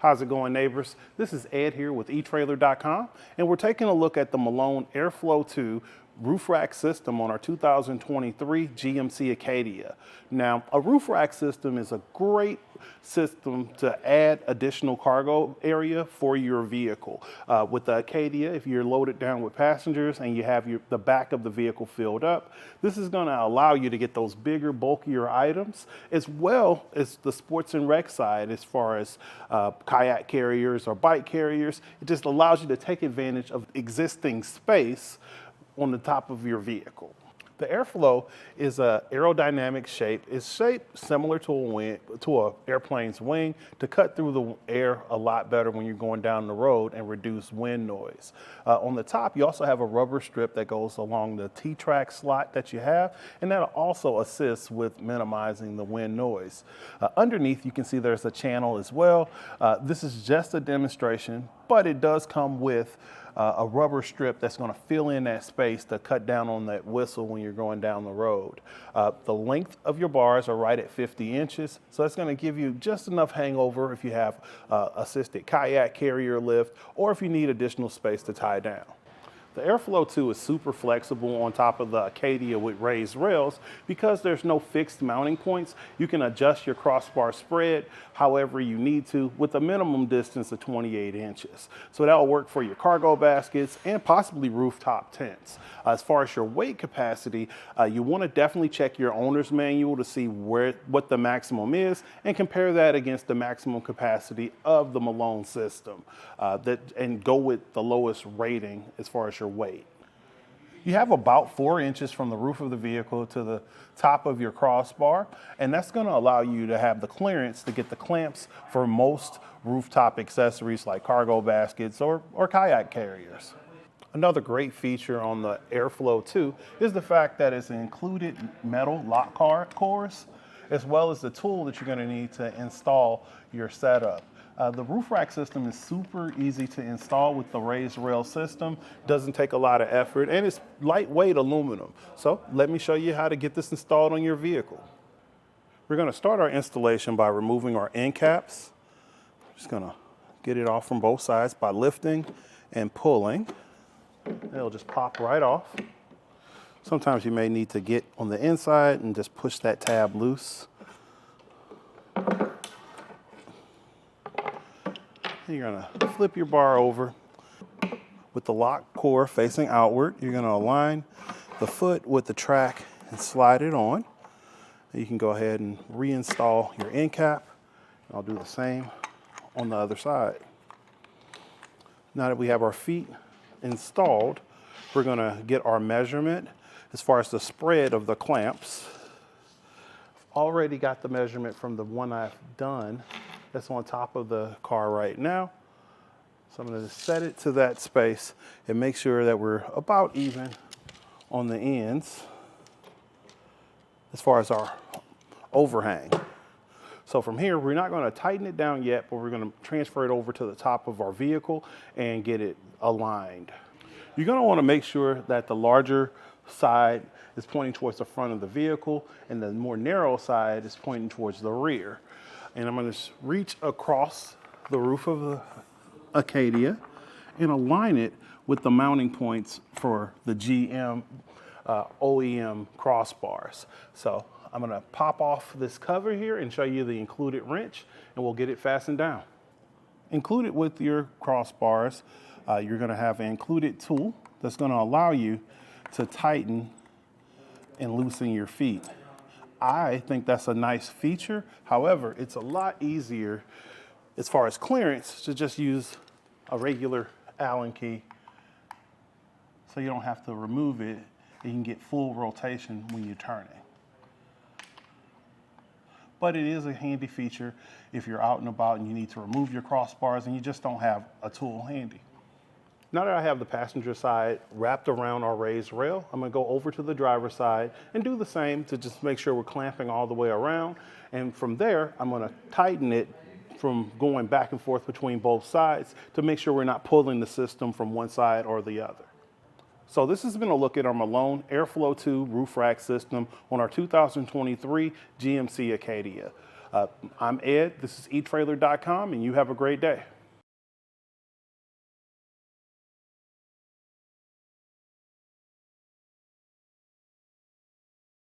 How's it going, neighbors? This is Ed here with etrailer.com, and we're taking a look at the Malone AirFlow2 Roof Rack system on our 2023 GMC Acadia. Now, a roof rack system is a great system to add additional cargo area for your vehicle. With the Acadia, if you're loaded down with passengers and you have the back of the vehicle filled up, this is going to allow you to get those bigger, bulkier items, as well as the sports and rec side as far as kayak carriers or bike carriers. It just allows you to take advantage of existing space on the top of your vehicle. The airflow is an aerodynamic shape. It's shaped similar to an airplane's wing to cut through the air a lot better when you're going down the road and reduce wind noise. On the top, you also have a rubber strip that goes along the T-track slot that you have, and that also assists with minimizing the wind noise. Underneath, you can see there's a channel as well. This is just a demonstration, but it does come with a rubber strip that's going to fill in that space to cut down on that whistle when you're going down the road. The length of your bars are right at 50 inches, so that's going to give you just enough hangover if you have assisted kayak carrier lift or if you need additional space to tie down. The AirFlow2 is super flexible on top of the Acadia with raised rails because there's no fixed mounting points. You can adjust your crossbar spread however you need to with a minimum distance of 28 inches. So that'll work for your cargo baskets and possibly rooftop tents. As far as your weight capacity, you want to definitely check your owner's manual to see what the maximum is and compare that against the maximum capacity of the Malone system and go with the lowest rating as far as your weight. You have about 4 inches from the roof of the vehicle to the top of your crossbar, and that's going to allow you to have the clearance to get the clamps for most rooftop accessories like cargo baskets or kayak carriers. Another great feature on the AirFlow2 is the fact that it's included metal lock cores, as well as the tool that you're going to need to install your setup. The roof rack system is super easy to install with the raised rail system. Doesn't take a lot of effort, and it's lightweight aluminum. So let me show you how to get this installed on your vehicle. We're going to start our installation by removing our end caps. Just going to get it off from both sides by lifting and pulling. It'll just pop right off. Sometimes you may need to get on the inside and just push that tab loose. You're going to flip your bar over with the lock core facing outward. You're going to align the foot with the track and slide it on. You can go ahead and reinstall your end cap. I'll do the same on the other side. Now that we have our feet installed, we're going to get our measurement as far as the spread of the clamps. I've already got the measurement from the one I've done. That's on top of the car right now. So I'm going to set it to that space and make sure that we're about even on the ends as far as our overhang. So from here, we're not going to tighten it down yet, but we're going to transfer it over to the top of our vehicle and get it aligned. You're going to want to make sure that the larger side is pointing towards the front of the vehicle and the more narrow side is pointing towards the rear. And I'm going to reach across the roof of the Acadia and align it with the mounting points for the GM OEM crossbars. So I'm going to pop off this cover here and show you the included wrench, and we'll get it fastened down. Included with your crossbars, you're going to have an included tool that's going to allow you to tighten and loosen your feet. I think that's a nice feature. However, it's a lot easier as far as clearance to just use a regular Allen key so you don't have to remove it and you can get full rotation when you're turning. But it is a handy feature if you're out and about and you need to remove your crossbars and you just don't have a tool handy. Now that I have the passenger side wrapped around our raised rail, I'm going to go over to the driver's side and do the same to just make sure we're clamping all the way around. And from there, I'm going to tighten it from going back and forth between both sides to make sure we're not pulling the system from one side or the other. So this has been a look at our Malone AirFlow2 Roof Rack system on our 2023 GMC Acadia. I'm Ed, this is etrailer.com, and you have a great day.